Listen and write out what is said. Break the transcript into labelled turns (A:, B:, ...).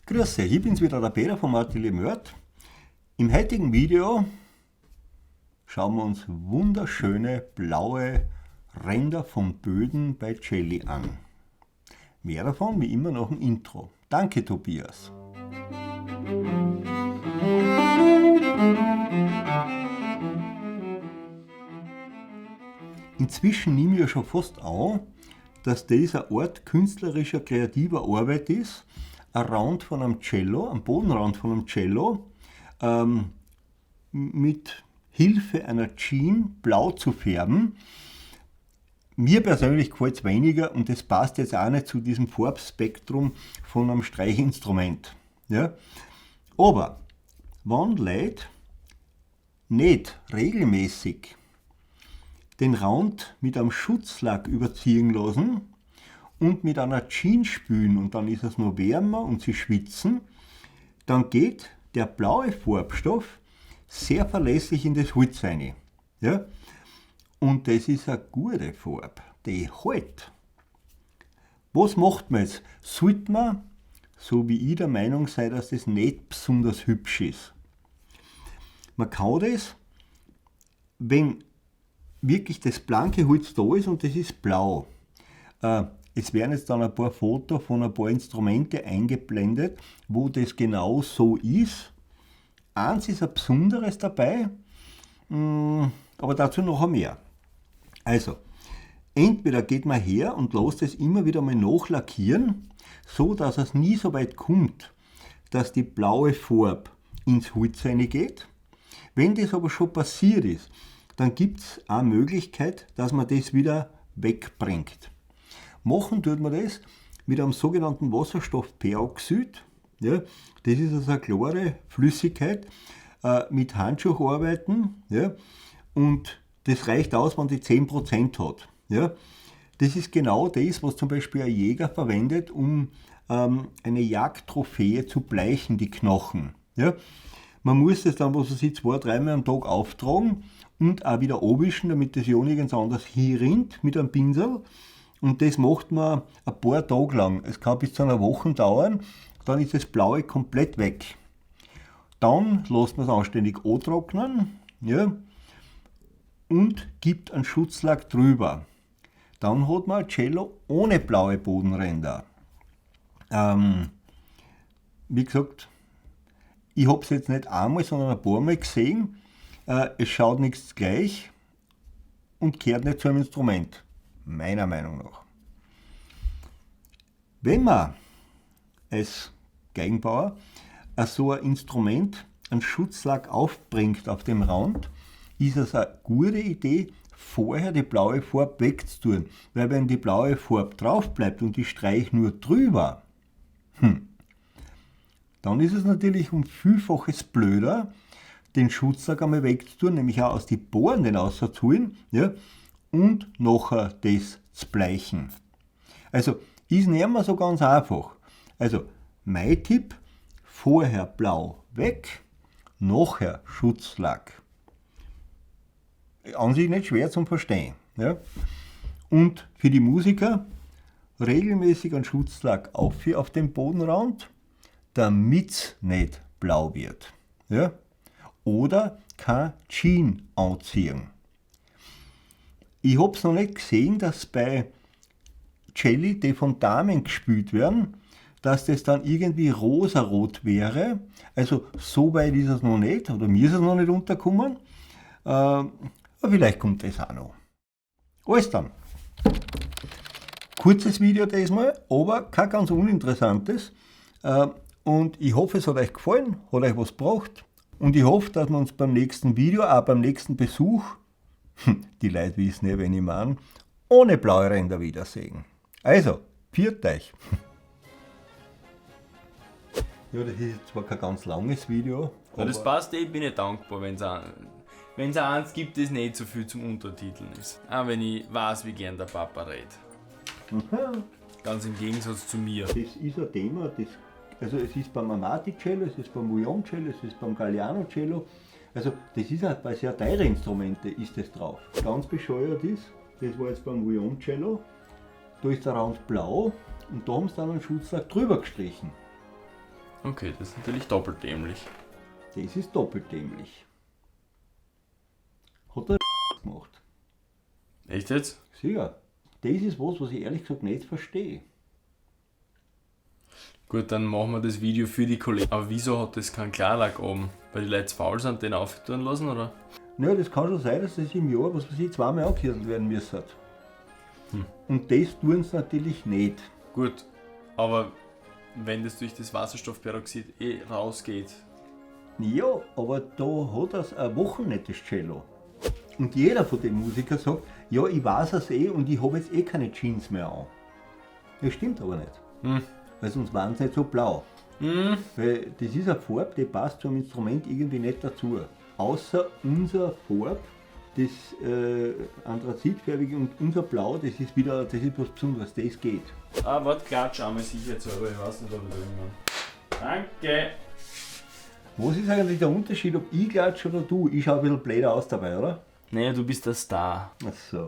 A: Grüß euch, ich bin's wieder, der Peter vom Atelier Mörd. Im heutigen Video schauen wir uns wunderschöne blaue Ränder von Böden bei Celli an. Mehr davon wie immer nach dem Intro. Danke Tobias. Inzwischen nehme ich ja schon fast an, dass das eine Art künstlerischer, kreativer Arbeit ist, ein Rand von einem Cello, ein Bodenrand von einem Cello, mit Hilfe einer Jeans blau zu färben. Mir persönlich gefällt es weniger und das passt jetzt auch nicht zu diesem Farbspektrum von einem Streichinstrument. Ja? Aber wenn Leute nicht regelmäßig den Rand mit einem Schutzlack überziehen lassen und mit einer Jeans spülen und dann ist es noch wärmer und sie schwitzen, dann geht der blaue Farbstoff sehr verlässlich in das Holz rein. Ja? Und das ist eine gute Farbe, die hält. Was macht man jetzt? Sollte man, so wie ich der Meinung sein, dass das nicht besonders hübsch ist. Man kann das, wenn wirklich das blanke Holz da ist und das ist blau. Es werden jetzt dann ein paar Fotos von ein paar Instrumente eingeblendet, wo das genau so ist. Eins ist ein Besonderes dabei, aber dazu noch mehr. Also, entweder geht man her und lässt es immer wieder mal nachlackieren, so dass es nie so weit kommt, dass die blaue Farbe ins Holz reingeht. Wenn das aber schon passiert ist, dann gibt es eine Möglichkeit, dass man das wieder wegbringt. Machen tut man das mit einem sogenannten Wasserstoffperoxid. Ja, das ist also eine klare Flüssigkeit, mit Handschuh arbeiten. Ja, und das reicht aus, wenn die 10% hat. Ja, das ist genau das, was zum Beispiel ein Jäger verwendet, um eine Jagdtrophäe zu bleichen, die Knochen. Ja, man muss das dann, was weiß ich, 2-3 Mal am Tag auftragen und auch wieder abwischen, damit das ja nirgends anders hinrinnt mit einem Pinsel. Und das macht man ein paar Tage lang. Es kann bis zu einer Woche dauern, dann ist das Blaue komplett weg. Dann lässt man es anständig antrocknen, ja, und gibt einen Schutzlack drüber. Dann hat man ein Cello ohne blaue Bodenränder. Wie gesagt, ich habe es jetzt nicht einmal, sondern ein paar Mal gesehen. Es schaut nichts gleich und gehört nicht zu einem Instrument. Meiner Meinung nach. Wenn man als Geigenbauer so ein Instrument, einen Schutzlack aufbringt auf dem Rand, ist es eine gute Idee, vorher die blaue Farbe wegzutun. Weil wenn die blaue Farbe drauf bleibt und ich streiche nur drüber, dann ist es natürlich um Vielfaches blöder, den Schutzlack einmal wegzutun, nämlich auch aus den Poren den rauszuholen, ja, und nachher das zu bleichen. Also ist nicht mehr so ganz einfach. Also mein Tipp, vorher blau weg, nachher Schutzlack. An sich nicht schwer zum Verstehen. Ja. Und für die Musiker regelmäßig einen Schutzlack auf dem Bodenrand, damit es nicht blau wird. Ja. Oder kein Jeans anziehen. Ich habe es noch nicht gesehen, dass bei Celli, die von Damen gespielt werden, dass das dann irgendwie rosarot wäre. Also so weit ist es noch nicht, oder mir ist es noch nicht untergekommen. Aber vielleicht kommt das auch noch. Alles dann. Kurzes Video diesmal, aber kein ganz uninteressantes. Und ich hoffe, es hat euch gefallen, hat euch was gebracht. Und ich hoffe, dass wir uns beim nächsten Video, auch beim nächsten Besuch, die Leute wissen ja, wen ich meine, ohne blaue Ränder wiedersehen. Also, pfiat euch! Ja, das ist zwar kein ganz langes Video.
B: Aber das passt, ich bin ja dankbar, wenn es eins gibt, das nicht so viel zum Untertiteln ist. Auch wenn ich weiß, wie gern der Papa redet. Ganz im Gegensatz zu mir.
A: Das ist ein Thema, also es ist beim Amati-Cello, es ist beim Violoncello, es ist beim Galliano-Cello. Also das ist auch bei sehr teuren Instrumenten ist das drauf. Ganz bescheuert ist, das war jetzt beim Violoncello, da ist der Rand blau und da haben sie dann einen Schutzlack drüber gestrichen.
B: Okay, das ist natürlich doppelt dämlich.
A: Das ist doppelt dämlich. Hat er gemacht.
B: Echt jetzt?
A: Sicher. Das ist was ich ehrlich gesagt nicht verstehe.
B: Gut, dann machen wir das Video für die Kollegen. Aber wieso hat das keinen Klarlack oben? Weil die Leute faul sind, den auftun lassen, oder?
A: Naja, das kann schon sein, dass das im Jahr, was weiß ich, zweimal angekehrt werden müssen. Und das tun sie natürlich nicht.
B: Gut, aber wenn das durch das Wasserstoffperoxid rausgeht.
A: Ja, aber da hat er eine Woche nicht das Cello. Und jeder von den Musikern sagt, ja, ich weiß es und ich habe jetzt keine Jeans mehr an. Das stimmt aber nicht. Weil sonst waren sie nicht so blau. Weil das ist eine Farbe, die passt zum Instrument irgendwie nicht dazu. Außer unser Farbe, das anthrazitfarbige und unser Blau, das ist was Besonderes, das geht.
B: Ah, warte, klatsch einmal sicher zu, aber ich weiß nicht, ob ich da irgendwann. Danke!
A: Was ist eigentlich der Unterschied, ob ich klatsche oder du? Ich schaue ein bisschen blöder aus dabei, oder?
B: Nee, du bist der Star.
A: Ach so.